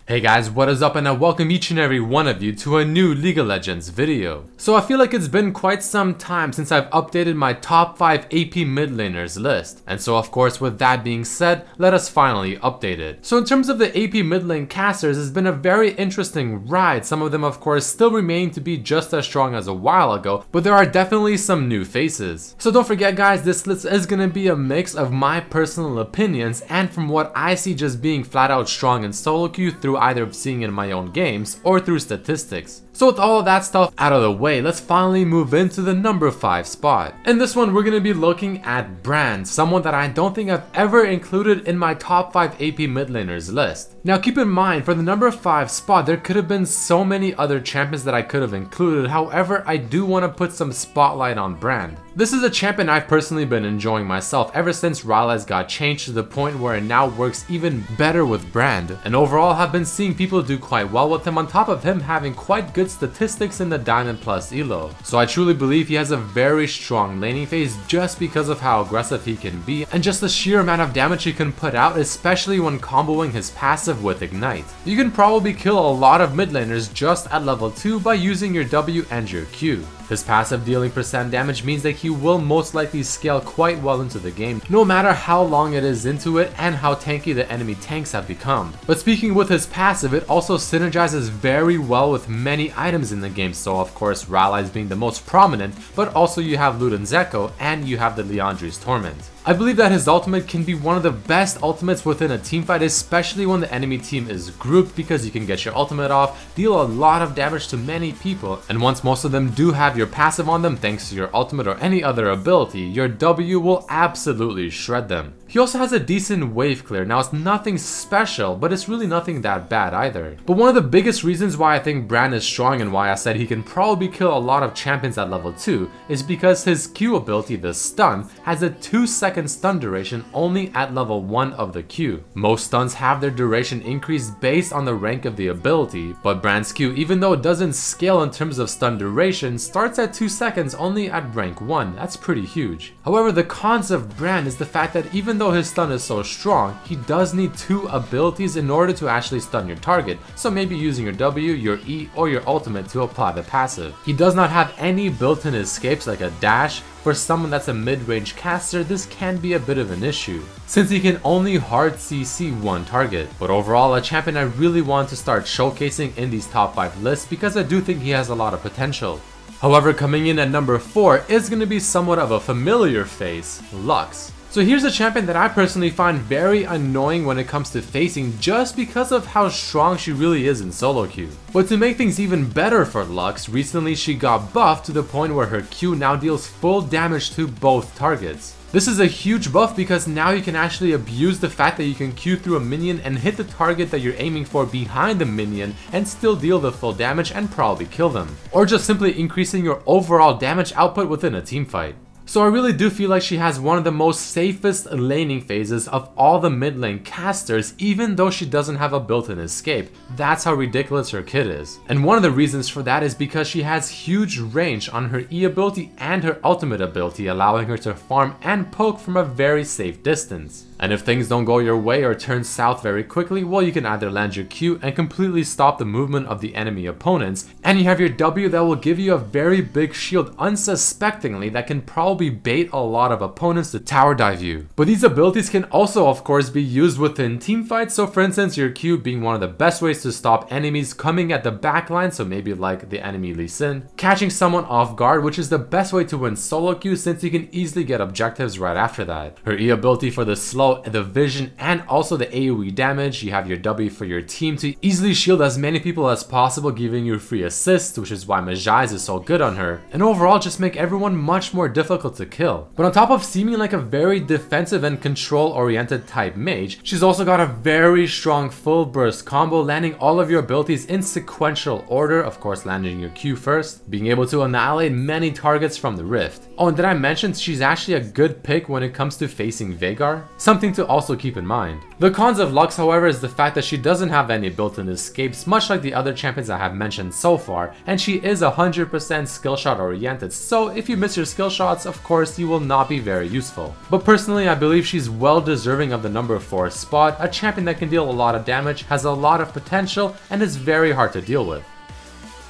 Hey guys, what is up, and I welcome each and every one of you to a new League of Legends video. So I feel like it's been quite some time since I've updated my top 5 AP mid laners list. And so of course, with that being said, let us finally update it. So in terms of the AP mid lane casters, it's been a very interesting ride. Some of them of course still remain to be just as strong as a while ago, but there are definitely some new faces. So don't forget guys, this list is gonna be a mix of my personal opinions and from what I see just being flat out strong in solo queue through either seeing in my own games or through statistics. So with all of that stuff out of the way, let's finally move into the number 5 spot. In this one, we're going to be looking at Brand, someone that I don't think I've ever included in my top 5 AP mid laners list. Now keep in mind, for the number 5 spot, there could have been so many other champions that I could have included. However, I do want to put some spotlight on Brand. This is a champion I've personally been enjoying myself ever since Rylai's got changed to the point where it now works even better with Brand, and overall have been seeing people do quite well with him, on top of him having quite good statistics in the Diamond Plus elo. So I truly believe he has a very strong laning phase just because of how aggressive he can be and just the sheer amount of damage he can put out, especially when comboing his passive with Ignite. You can probably kill a lot of mid laners just at level 2 by using your W and your Q. His passive dealing % damage means that he will most likely scale quite well into the game, no matter how long it is into it and how tanky the enemy tanks have become. But speaking with his passive, it also synergizes very well with many items in the game, so of course Rylai's being the most prominent, but also you have Luden's Echo and you have the Liandry's Torment. I believe that his ultimate can be one of the best ultimates within a teamfight, especially when the enemy team is grouped, because you can get your ultimate off, deal a lot of damage to many people, and once most of them do have your passive on them thanks to your ultimate or any other ability, your W will absolutely shred them. He also has a decent wave clear. Now it's nothing special, but it's really nothing that bad either. But one of the biggest reasons why I think Brand is strong and why I said he can probably kill a lot of champions at level 2 is because his Q ability, the stun, has a 2-second stun duration only at level 1 of the Q. Most stuns have their duration increased based on the rank of the ability, but Brand's Q, even though it doesn't scale in terms of stun duration, starts at 2 seconds only at rank 1. That's pretty huge. However, the cons of Brand is the fact that even though his stun is so strong, he does need 2 abilities in order to actually stun your target, so maybe using your W, your E, or your ultimate to apply the passive. He does not have any built-in escapes like a dash. For someone that's a mid-range caster, this can be a bit of an issue, since he can only hard CC one target. But overall, a champion I really want to start showcasing in these top 5 lists because I do think he has a lot of potential. However, coming in at number 4 is going to be somewhat of a familiar face, Lux. So here's a champion that I personally find very annoying when it comes to facing just because of how strong she really is in solo queue. But to make things even better for Lux, recently she got buffed to the point where her Q now deals full damage to both targets. This is a huge buff because now you can actually abuse the fact that you can Q through a minion and hit the target that you're aiming for behind the minion and still deal the full damage and probably kill them. Or just simply increasing your overall damage output within a teamfight. So I really do feel like she has one of the most safest laning phases of all the mid lane casters, even though she doesn't have a built-in escape. That's how ridiculous her kit is. And one of the reasons for that is because she has huge range on her E ability and her ultimate ability, allowing her to farm and poke from a very safe distance. And if things don't go your way or turn south very quickly, well, you can either land your Q and completely stop the movement of the enemy opponents, and you have your W that will give you a very big shield unsuspectingly that can probably bait a lot of opponents to tower dive you. But these abilities can also of course be used within teamfights, so for instance your Q being one of the best ways to stop enemies coming at the backline, so maybe like the enemy Lee Sin, catching someone off guard, which is the best way to win solo queue since you can easily get objectives right after that. Her E ability for the slow, the vision, and also the AoE damage. You have your W for your team to easily shield as many people as possible, giving you free assists, which is why Majai's is so good on her, and overall just make everyone much more difficult to kill. But on top of seeming like a very defensive and control oriented type mage, she's also got a very strong full burst combo, landing all of your abilities in sequential order, of course landing your Q first, being able to annihilate many targets from the rift. Oh, and did I mention she's actually a good pick when it comes to facing Veigar? Some one thing to also keep in mind. The cons of Lux, however, is the fact that she doesn't have any built-in escapes, much like the other champions I have mentioned so far, and she is 100% skill shot oriented, so if you miss your skill shots, of course, you will not be very useful. But personally, I believe she's well deserving of the number 4 spot, a champion that can deal a lot of damage, has a lot of potential, and is very hard to deal with.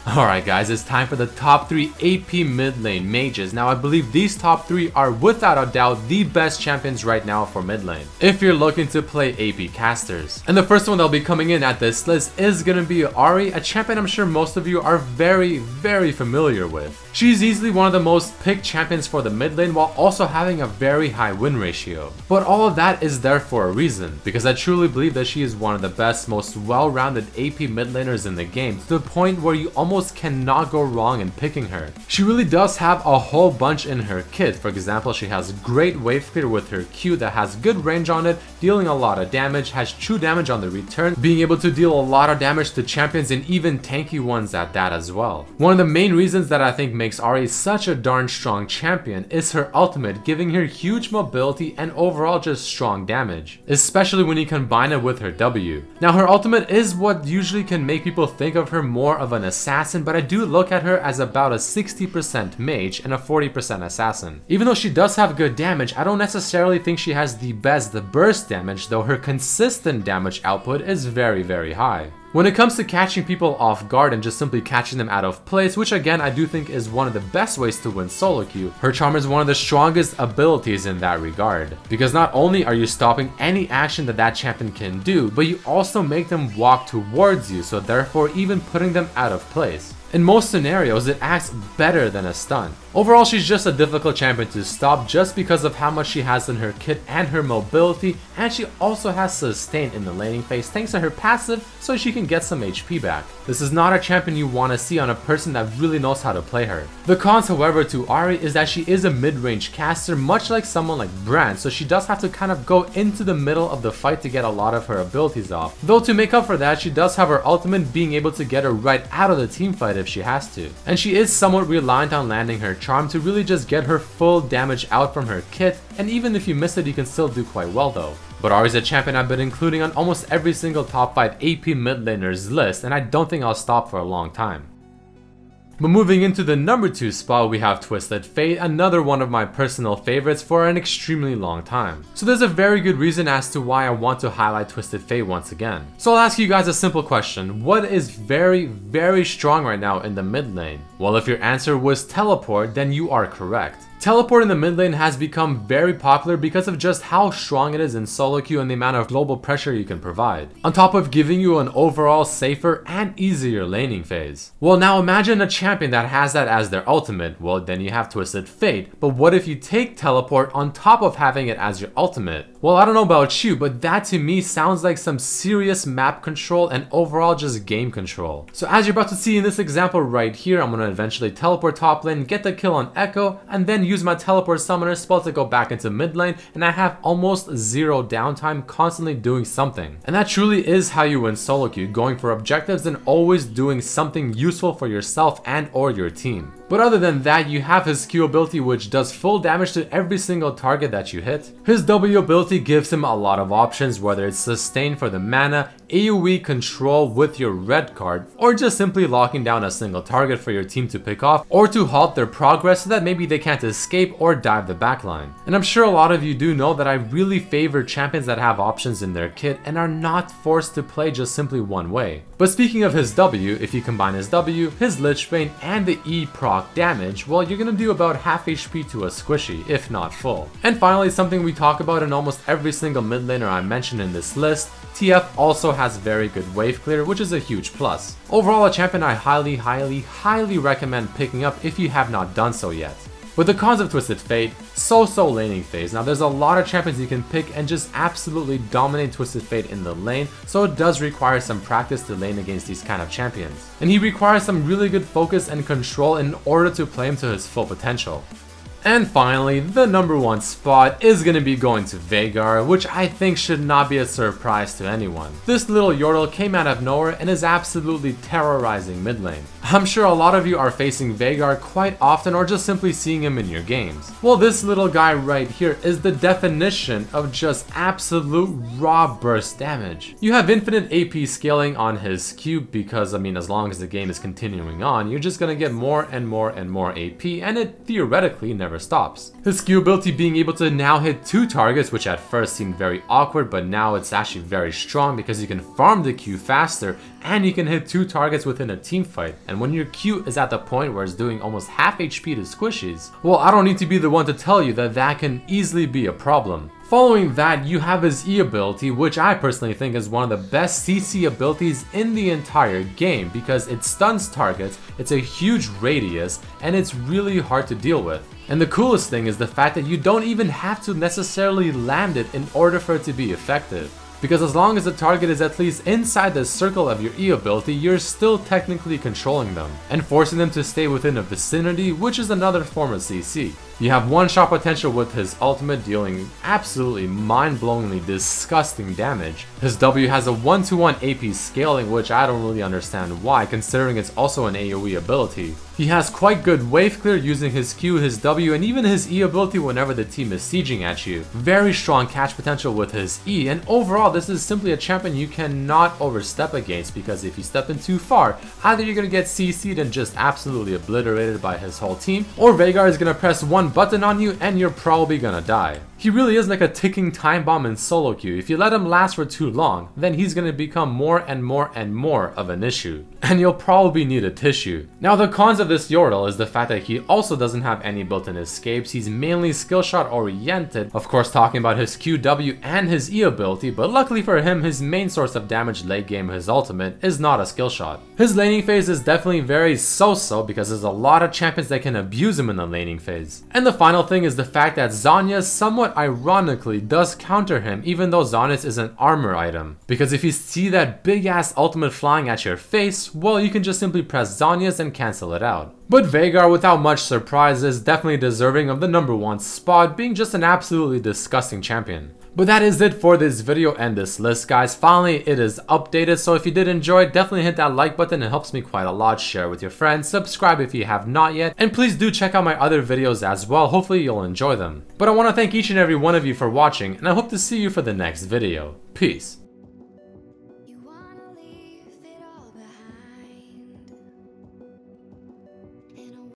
Alright guys, it's time for the top 3 AP mid lane mages. Now I believe these top 3 are without a doubt the best champions right now for mid lane, if you're looking to play AP casters. And the first one that'll be coming in at this list is gonna be Ahri, a champion I'm sure most of you are very familiar with. She's easily one of the most picked champions for the mid lane while also having a very high win ratio. But all of that is there for a reason, because I truly believe that she is one of the best, most well-rounded AP mid laners in the game, to the point where you almost cannot go wrong in picking her. She really does have a whole bunch in her kit. For example, she has great wave clear with her Q that has good range on it, dealing a lot of damage, has true damage on the return, being able to deal a lot of damage to champions and even tanky ones at that as well. One of the main reasons that I think makes Ahri such a darn strong champion is her ultimate, giving her huge mobility and overall just strong damage, especially when you combine it with her W. Now her ultimate is what usually can make people think of her more of an assassin, but I do look at her as about a 60% mage and a 40% assassin. Even though she does have good damage, I don't necessarily think she has the best burst damage, though her consistent damage output is very high. When it comes to catching people off guard and just simply catching them out of place, which again I do think is one of the best ways to win solo queue, her charm is one of the strongest abilities in that regard. Because not only are you stopping any action that champion can do, but you also make them walk towards you, so therefore even putting them out of place. In most scenarios, it acts better than a stun. Overall, she's just a difficult champion to stop just because of how much she has in her kit and her mobility, and she also has sustain in the laning phase thanks to her passive, so she can get some HP back. This is not a champion you want to see on a person that really knows how to play her. The cons, however, to Ahri is that she is a mid-range caster, much like someone like Brand, so she does have to kind of go into the middle of the fight to get a lot of her abilities off. Though to make up for that, she does have her ultimate being able to get her right out of the team fight if she has to. And she is somewhat reliant on landing her charm to really just get her full damage out from her kit, and even if you miss it, you can still do quite well though. But Ahri's a champion I've been including on almost every single top 5 AP mid laners list, and I don't think I'll stop for a long time. But moving into the number 2 spot, we have Twisted Fate, another one of my personal favorites for an extremely long time. So there's a very good reason as to why I want to highlight Twisted Fate once again. So I'll ask you guys a simple question. What is very strong right now in the mid lane? Well, if your answer was teleport, then you are correct. Teleport in the mid lane has become very popular because of just how strong it is in solo queue and the amount of global pressure you can provide, on top of giving you an overall safer and easier laning phase. Well, now imagine a champion that has that as their ultimate. Well, then you have Twisted Fate, but what if you take teleport on top of having it as your ultimate? Well, I don't know about you, but that to me sounds like some serious map control and overall just game control. So as you're about to see in this example right here, I'm going to eventually teleport top lane, get the kill on Echo, and then use my teleport summoner spell to go back into mid lane, and I have almost zero downtime, constantly doing something. And that truly is how you win solo queue, going for objectives and always doing something useful for yourself and or your team. But other than that, you have his Q ability, which does full damage to every single target that you hit. His W ability gives him a lot of options, whether it's sustain for the mana, AoE control with your red card, or just simply locking down a single target for your team to pick off, or to halt their progress so that maybe they can't escape or dive the backline. And I'm sure a lot of you do know that I really favor champions that have options in their kit and are not forced to play just simply one way. But speaking of his W, if you combine his W, his Lich Bane, and the E proc damage, well, you're gonna do about half HP to a squishy, if not full. And finally, something we talk about in almost every single mid laner I mentioned in this list, TF also has very good wave clear, which is a huge plus. Overall, a champion I highly recommend picking up if you have not done so yet. With the cons of Twisted Fate, so laning phase. Now there's a lot of champions you can pick and just absolutely dominate Twisted Fate in the lane, so it does require some practice to lane against these kind of champions. And he requires some really good focus and control in order to play him to his full potential. And finally, the number 1 spot is gonna be going to Veigar, which I think should not be a surprise to anyone. This little Yordle came out of nowhere and is absolutely terrorizing mid lane. I'm sure a lot of you are facing Veigar quite often or just simply seeing him in your games. Well, this little guy right here is the definition of just absolute raw burst damage. You have infinite AP scaling on his Q because, I mean, as long as the game is continuing on, you're just gonna get more and more and more AP, and it theoretically never stops. His Q ability being able to now hit 2 targets, which at first seemed very awkward, but now it's actually very strong because you can farm the Q faster and you can hit 2 targets within a team fight. And when your Q is at the point where it's doing almost half HP to squishies, well, I don't need to be the one to tell you that that can easily be a problem. Following that, you have his E ability, which I personally think is one of the best CC abilities in the entire game because it stuns targets, it's a huge radius, and it's really hard to deal with. And the coolest thing is the fact that you don't even have to necessarily land it in order for it to be effective. Because as long as the target is at least inside the circle of your E ability, you're still technically controlling them and forcing them to stay within a vicinity, which is another form of CC. You have one-shot potential with his ultimate, dealing absolutely mind-blowingly disgusting damage. His W has a 1-to-1 AP scaling, which I don't really understand why, considering it's also an AoE ability. He has quite good wave clear using his Q, his W, and even his E ability whenever the team is sieging at you. Very strong catch potential with his E, and overall this is simply a champion you cannot overstep against, because if you step in too far, either you're gonna get CC'd and just absolutely obliterated by his whole team, or Veigar is gonna press one button on you and you're probably gonna die. He really is like a ticking time bomb in solo queue. If you let him last for too long, then he's gonna become more and more and more of an issue, and you'll probably need a tissue. Now the cons of this Yordle is the fact that he also doesn't have any built-in escapes. He's mainly skill shot oriented, of course talking about his Q, W, and his E ability, but luckily for him, his main source of damage late game, his ultimate, is not a skill shot. His laning phase is definitely very so-so because there's a lot of champions that can abuse him in the laning phase. And the final thing is the fact that Zhonya's somewhat ironically does counter him, even though Zhonya's is an armor item. Because if you see that big ass ultimate flying at your face, well, you can just simply press Zhonya's and cancel it out. But Veigar, without much surprise, is definitely deserving of the #1 spot, being just an absolutely disgusting champion. But that is it for this video and this list, guys. Finally, it is updated, so if you did enjoy it, definitely hit that like button. It helps me quite a lot. Share with your friends, subscribe if you have not yet, and please do check out my other videos as well. Hopefully you'll enjoy them. But I want to thank each and every one of you for watching, and I hope to see you for the next video. Peace.